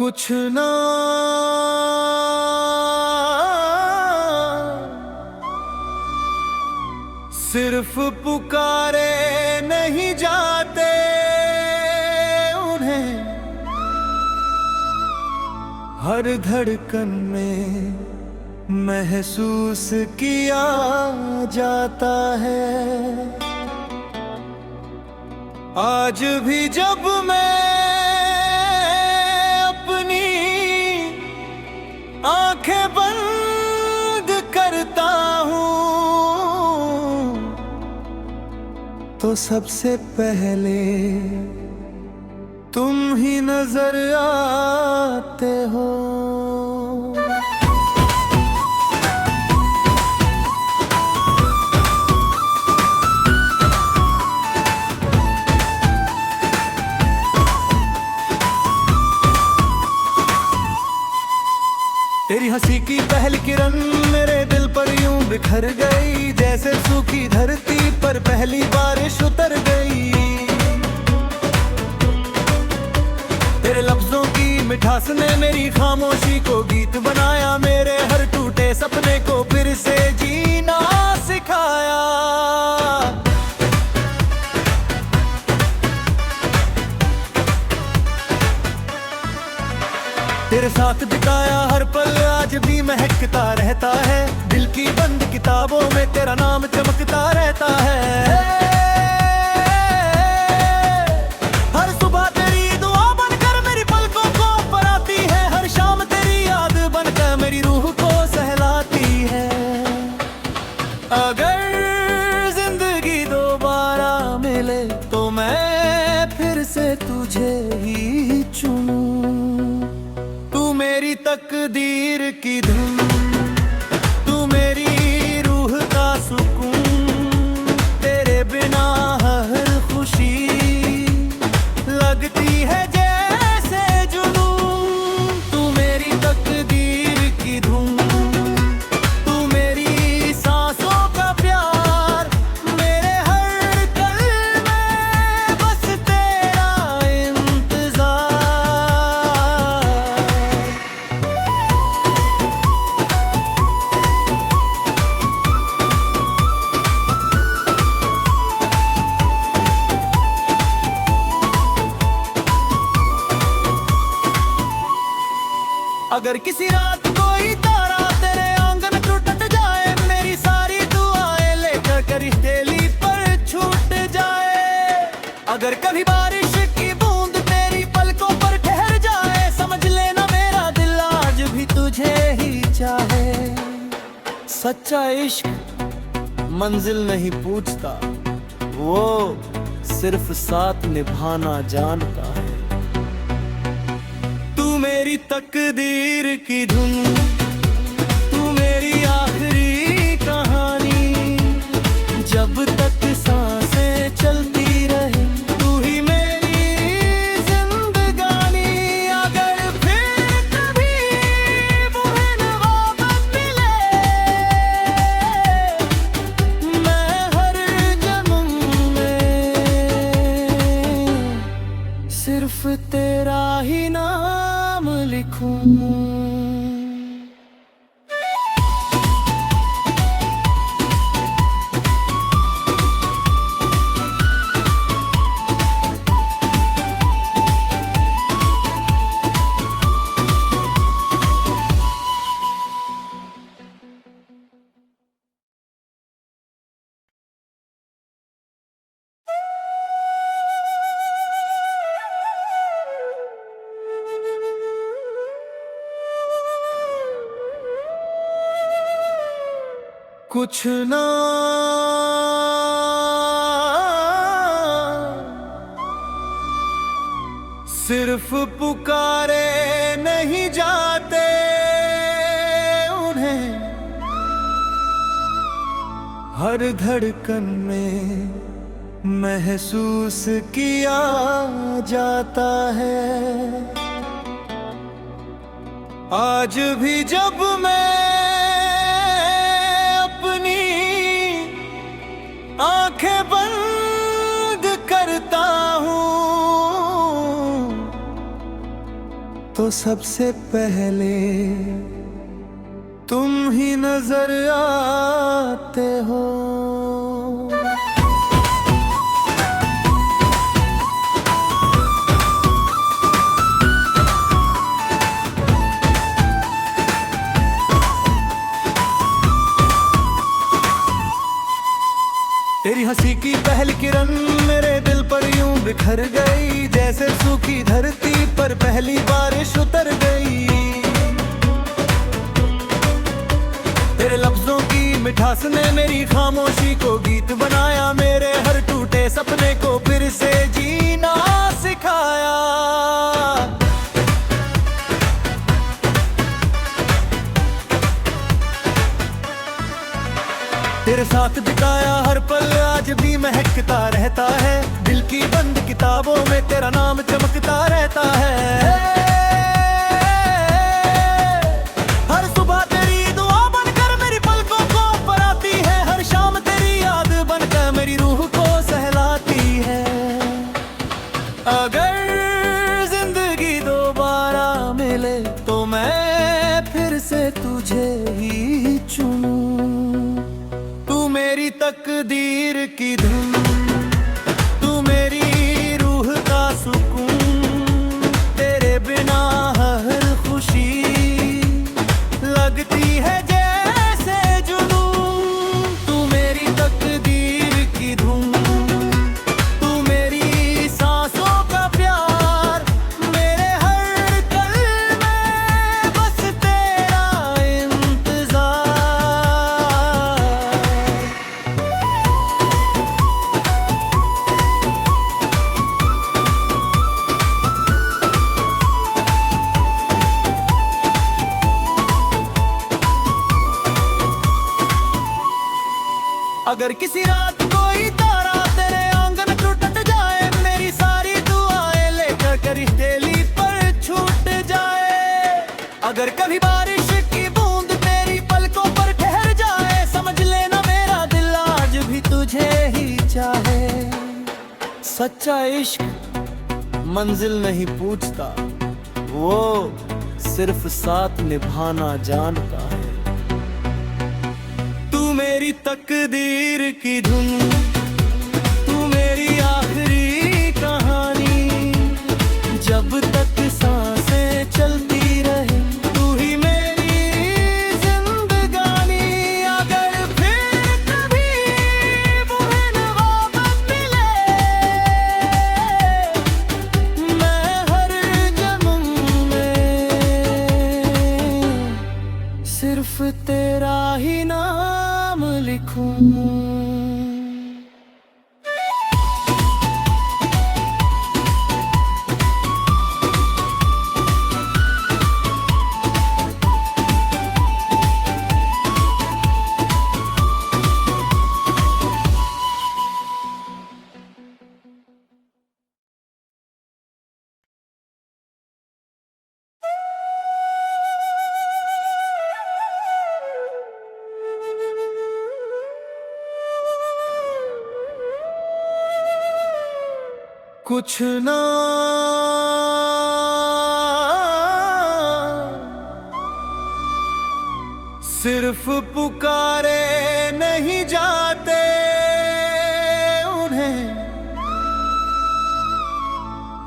कुछ ना सिर्फ पुकारे नहीं जाते, उन्हें हर धड़कन में महसूस किया जाता है। आज भी जब मैं अपनी आंखें बंद करता हूँ तो सबसे पहले तुम ही नजर आते हो। तेरी हंसी की पहली किरण मेरे दिल पर यूं बिखर गई, जैसे सूखी धरती पर पहली बारिश उतर गई। तेरे लफ्जों की मिठास ने मेरी खामोशी को गीत बनाया, मेरे हर टूटे सपने को फिर से जीना सिखाया। तेरे साथ बिताया हर पल आज भी महकता रहता है, दिल की बंद किताबों में तेरा नाम चमकता रहता है। हर सुबह तेरी दुआ बनकर मेरी पलकों को पराती है, हर शाम तेरी याद बनकर मेरी रूह को सहलाती है। अगर जिंदगी दोबारा मिले तो मैं फिर से तुझे ही चुनूं। मेरी तकदीर की धुन, तू मेरी रूह का सुकून, तेरे बिना हर खुशी लगती है जैसे जुनून। तू मेरी तकदीर की धुन, तू मेरी सांसों का प्यार, मेरे हर पल में बस तेरा इंतजार। अगर किसी रात कोई तारा तेरे आंगन टूट जाए, मेरी सारी दुआएं लेकर करिश्तेली पर छूट जाए। अगर कभी बारिश की बूंद तेरी पलकों पर ठहर जाए, समझ लेना मेरा दिल आज भी तुझे ही चाहे। सच्चा इश्क मंजिल नहीं पूछता, वो सिर्फ साथ निभाना जानता है। तू मेरी तकदीर की धुन, तू मेरी आखिरी कहानी, जब तक सांसें चलती रहे तू ही मेरी जिंदगानी। अगर फिर कभी मुझे नवाबत मिले, मैं हर जन्म में सिर्फ तेरा ही नाम लिखूं। कुछ ना सिर्फ पुकारे नहीं जाते, उन्हें हर धड़कन में महसूस किया जाता है। आज भी जब मैं आंखें बंद करता हूँ तो सबसे पहले तुम ही नजर आते हो। तेरी हंसी की पहली किरण मेरे दिल पर यूं बिखर गई, जैसे सूखी धरती पर पहली बारिश उतर गई। तेरे लफ्जों की मिठास ने मेरी खामोशी को गीत बनाया, मेरे हर टूटे सपने को फिर से जीना सिखाया। तेरे साथ बिताया हर पल आज भी महकता रहता है, दिल की बंद किताबों में तेरा नाम चमकता रहता है। हर सुबह तेरी दुआ बनकर मेरी पलकों को पराती है, हर शाम तेरी याद बनकर मेरी रूह को सहलाती है। अगर जिंदगी दोबारा मिले तो मैं फिर से तुझे ही चुनूं। मेरी तकदीर की धुन, तू मेरी रूह का सुकून, तेरे बिना हर खुशी लगती है जैसे जुनून। तू मेरी तकदीर की धुन, तू मेरी सांसों का प्यार, मेरे हर पल में बस तेरा इंतजार। अगर किसी रात कोई तारा तेरे आंगन टूट जाए, मेरी सारी दुआएं लेकर करी हथेली पर छूट जाए। अगर कभी बारिश की बूंद तेरी पलकों पर ठहर जाए, समझ लेना मेरा दिल आज भी तुझे ही चाहे। सच्चा इश्क मंजिल नहीं पूछता, वो सिर्फ साथ निभाना जानता है। तू मेरी तकदीर की धुन, तू मेरी आखिरी कहानी, जब तक सांसें चलती रहे तू ही मेरी जिंदगानी। अगर फिर कभी मुझे वापस मिले, मैं हर जन्म में सिर्फ तेरा ही नाम लिखूं। कुछ ना सिर्फ पुकारे नहीं जाते, उन्हें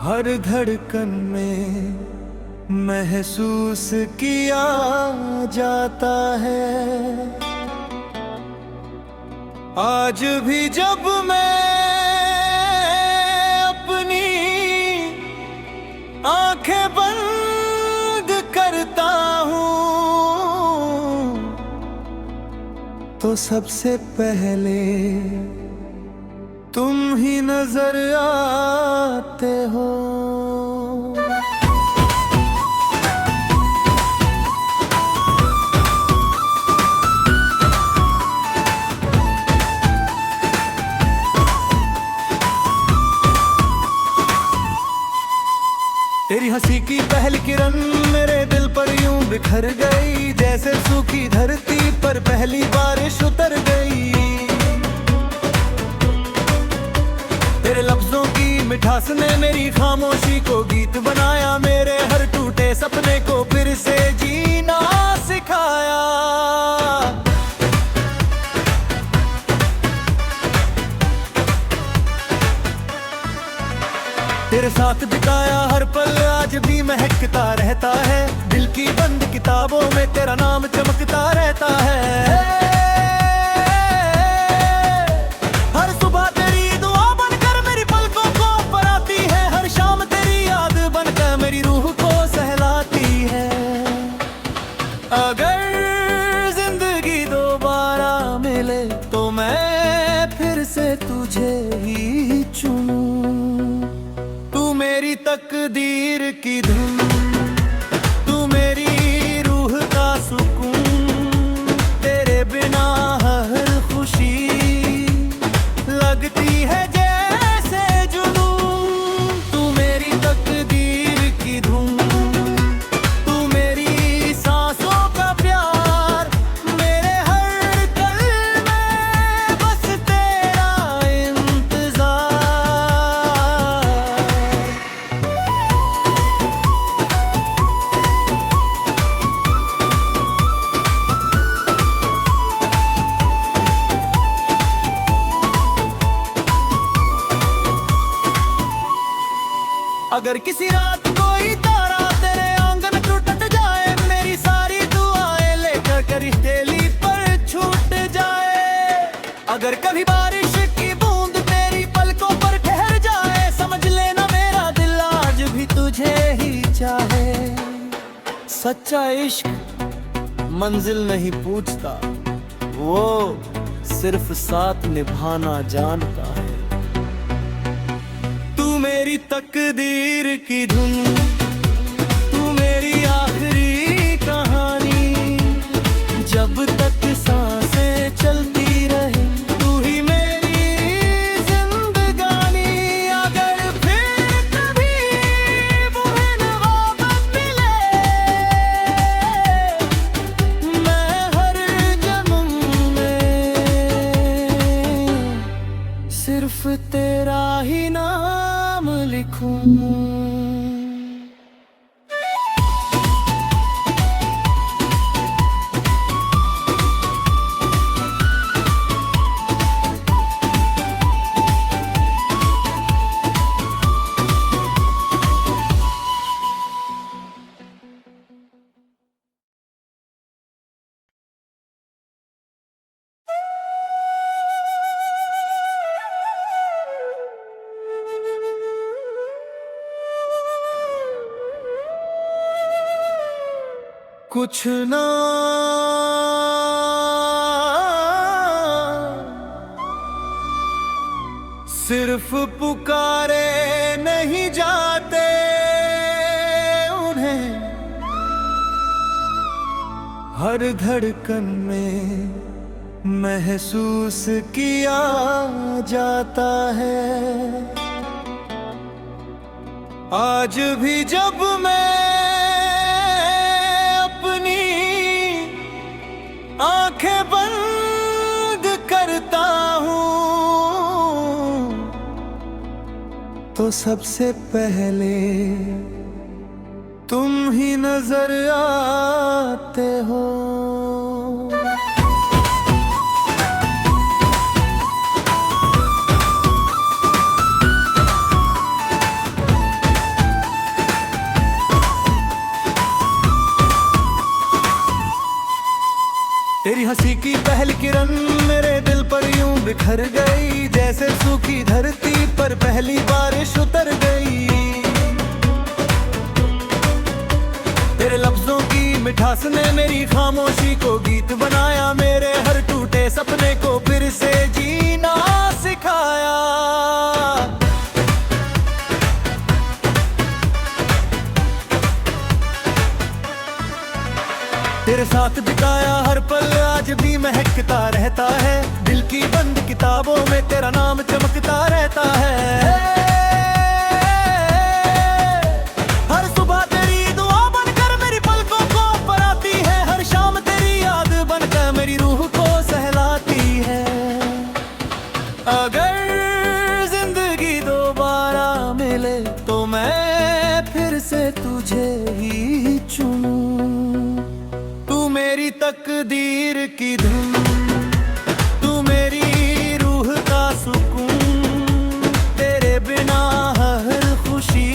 हर धड़कन में महसूस किया जाता है। आज भी जब मैं आंखें बंद करता हूँ तो सबसे पहले तुम ही नजर आते हो। तेरी हंसी की पहली किरण मेरे दिल पर यूं बिखर गई, जैसे सूखी धरती पर पहली बारिश उतर गई। तेरे लफ्जों की मिठास ने मेरी खामोशी को गीत बनाया, मेरे हर टूटे सपने को फिर से जीना सिखाया। तेरे साथ बिताया हर पल आज भी महकता रहता है, दिल की बंद किताबों में तेरा नाम चमकता रहता है। हर सुबह तेरी दुआ बनकर मेरी पलकों को पराती है, हर शाम तेरी याद बनकर मेरी रूह को सहलाती है। अगर जिंदगी दोबारा मिले तो मैं फिर से तुझे ही चुनूं। तू मेरी तकदीर की धुन, तू मेरी रूह का सुकून, तेरे बिना हर खुशी लगती है जैसे जुनून। तू मेरी तकदीर की धुन, तू मेरी सांसों का प्यार, मेरे हर पल में बस तेरा इंतजार। अगर किसी रात कोई तारा तेरे आंगन टूट जाए, मेरी सारी दुआएं लेकर कर हथेली पर छूट जाए। अगर कभी बारिश की बूंद तेरी पलकों पर ठहर जाए, समझ लेना मेरा दिल आज भी तुझे ही चाहे। सच्चा इश्क मंजिल नहीं पूछता, वो सिर्फ साथ निभाना जानता है। तू मेरी तकदीर की धुन, तू मेरी आखिरी कहानी, जब तक सांसें चलती रहे तू ही मेरी जिंदगानी। अगर फिर कभी मुझे नवाबत मिले, मैं हर जन्म में सिर्फ तेरा ही नाम लिखूं। कुछ ना सिर्फ पुकारे नहीं जाते, उन्हें हर धड़कन में महसूस किया जाता है। आज भी जब मैं आंखें बंद करता हूँ तो सबसे पहले तुम ही नजर आते हो। तेरी हंसी की पहली किरण मेरे दिल पर यूं बिखर गई, जैसे सूखी धरती पर पहली बारिश उतर गई। तेरे लफ्जों की मिठास ने मेरी खामोशी को गीत बनाया, मेरे हर टूटे सपने को फिर से जीना सिखाया। तेरे साथ बिताया हर पल आज भी महकता रहता है, दिल की बंद किताबों में तेरा नाम चमकता रहता है। हर सुबह तेरी दुआ बनकर मेरी पलकों को पराती है, हर शाम तेरी याद बनकर मेरी रूह को सहलाती है। अगर जिंदगी दोबारा तकदीर की धुन, तू मेरी रूह का सुकून, तेरे बिना हर खुशी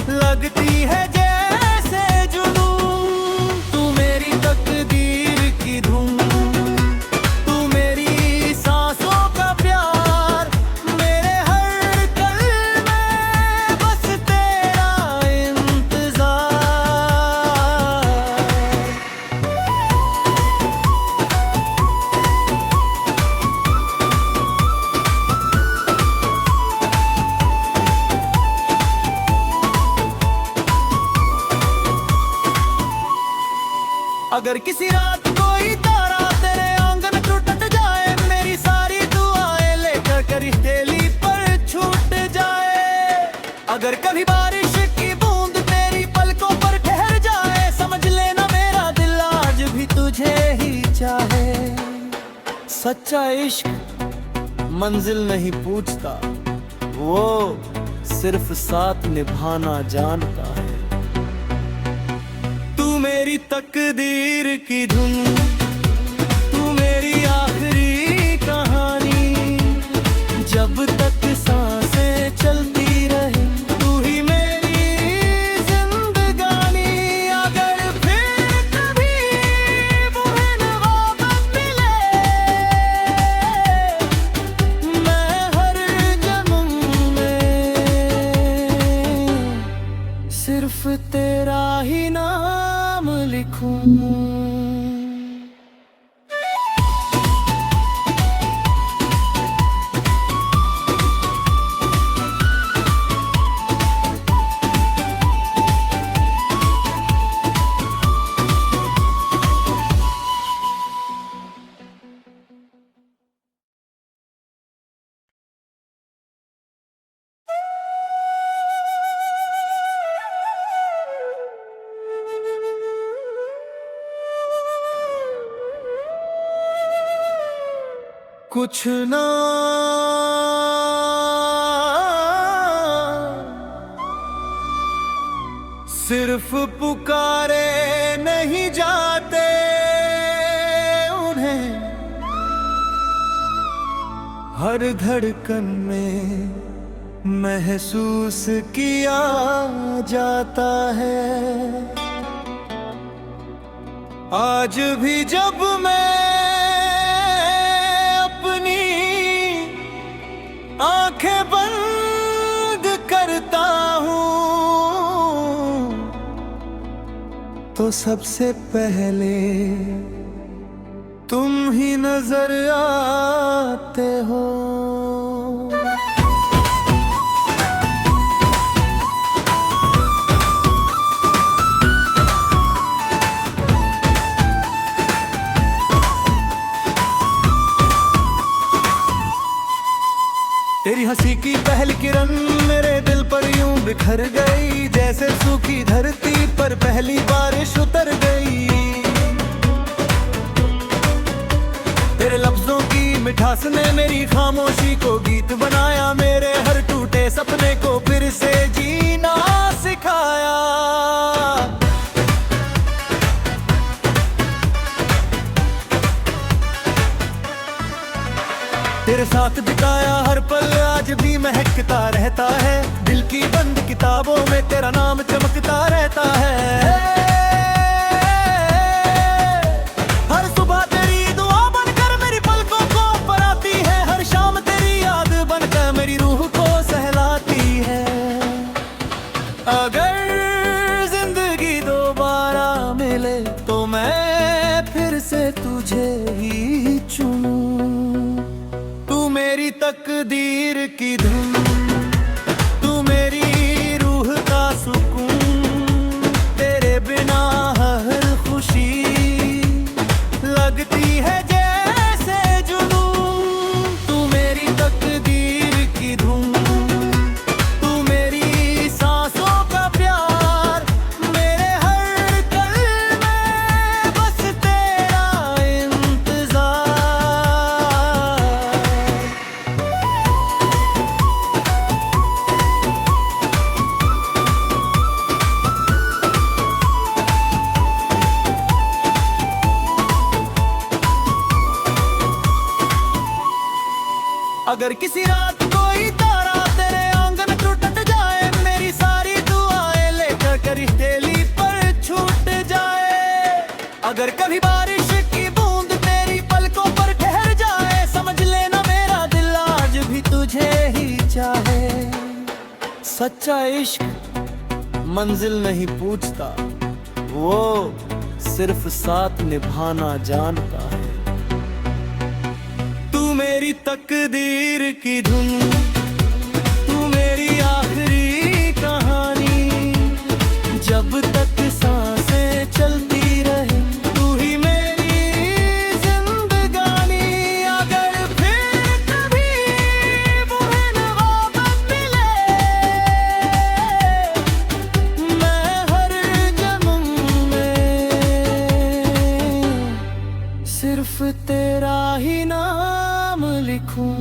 लगती है जैसे जुनून। तू मेरी तकदीर की धुन, तू मेरी सांसों का प्यार, मेरे हर पल में बस तेरा इंतजार। अगर किसी रात कोई तारा तेरे आंगन टूट जाए, मेरी सारी दुआएं लेकर कर हथेली पर छूट जाए। अगर कभी बारिश की बूंद तेरी पलकों पर ठहर जाए, समझ लेना मेरा दिल आज भी तुझे ही चाहे। सच्चा इश्क मंजिल नहीं पूछता, वो सिर्फ साथ निभाना जानता है। तू मेरी तकदीर की धुन, तू मेरी आखिरी कहानी, जब तक सांसें चलती रहे तू ही मेरी जिंदगानी। अगर फिर कभी मुझे वापस मिले, मैं हर जन्म में सिर्फ तेरा ही नाम लिखूं। कुछ ना सिर्फ पुकारे नहीं जाते, उन्हें हर धड़कन में महसूस किया जाता है। आज भी जब मैं आंखें बंद करता हूँ तो सबसे पहले तुम ही नजर आते हो। तेरी हंसी की पहली किरण मेरे दिल पर यूं बिखर गई, जैसे सूखी धरती पर पहली बारिश उतर गई। तेरे लफ्जों की मिठास ने मेरी खामोशी को गीत बनाया, मेरे हर टूटे सपने को फिर से जीना सिखाया। तेरे साथ बिताया हर पल आज भी महकता रहता है, दिल की बंद किताबों में तेरा नाम चमकता रहता है। हर सुबह तेरी दुआ बनकर मेरी पलकों को पराती है, हर शाम तेरी याद बनकर मेरी रूह को सहलाती है। अगर जिंदगी दोबारा मिले तो मैं फिर से तुझे ही चुनूं। तू मेरी तकदीर की धुन, तू मेरी रूह का सुकून, तेरे बिना हर खुशी लगती है जैसे जुनून। तू मेरी तकदीर की धुन, तू मेरी सांसों का प्यार, मेरे हर पल में बस तेरा इंतजार। अगर किसी रात कोई तारा तेरे आंगन टूट जाए, मेरी सारी दुआएं लेकर कर हथेली पर छूट जाए। अगर कभी बारिश की बूंद तेरी पलकों पर ठहर जाए, समझ लेना मेरा दिल आज भी तुझे ही चाहे। सच्चा इश्क मंजिल नहीं पूछता, वो सिर्फ साथ निभाना जानता है। तू मेरी तकदीर की धुन, तू मेरी आखिरी कहानी। जब तक सांसें चलती रहे तू ही मेरी जिंदगानी। अगर फिर कभी मुझे नवाबत मिले, मैं हर जन्म में सिर्फ तेरा ही नाम लिखूं।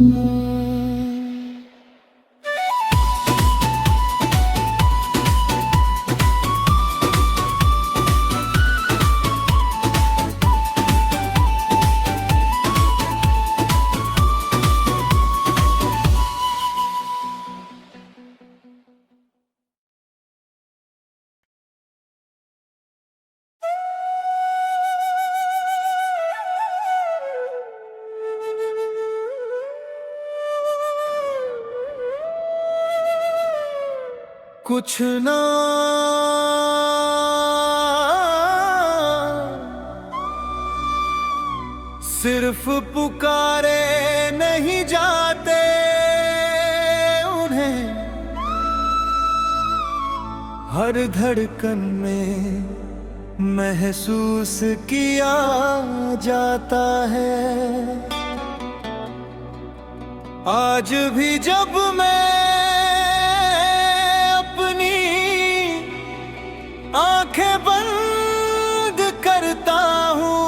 कुछ ना सिर्फ पुकारे नहीं जाते, उन्हें हर धड़कन में महसूस किया जाता है। आज भी जब मैं आंखें बंद करता हूँ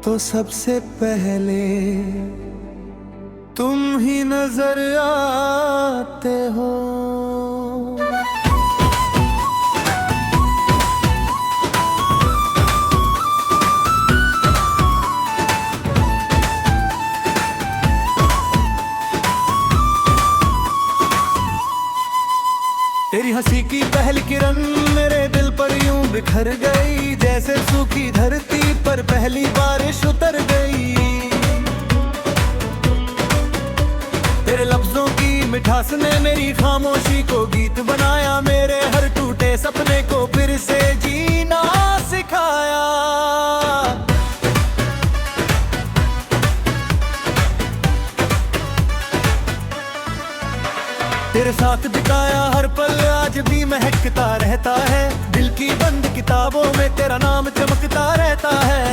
तो सबसे पहले तुम ही नजर आते हो। तेरी हंसी की पहली किरण मेरे दिल पर यूं बिखर गई, जैसे सूखी धरती पर पहली बारिश उतर गई। तेरे लफ्जों की मिठास ने मेरी खामोशी को गीत बनाया, मेरे हर टूटे सपने को फिर से जीना सिखाया। तेरे साथ बिताया हर पल आज भी महकता रहता है, दिल की बंद किताबों में तेरा नाम चमकता रहता है।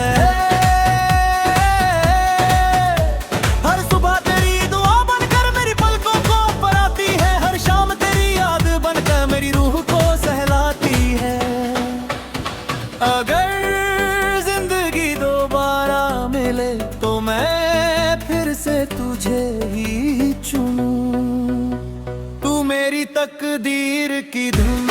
हर सुबह तेरी दुआ बनकर मेरी पलकों को पर आती है, हर शाम तेरी याद बनकर मेरी रूह को सहलाती है। अगर जिंदगी दोबारा मिले तो मैं फिर से तुझे ही चुनूं। तू मेरी तकदीर की धुन,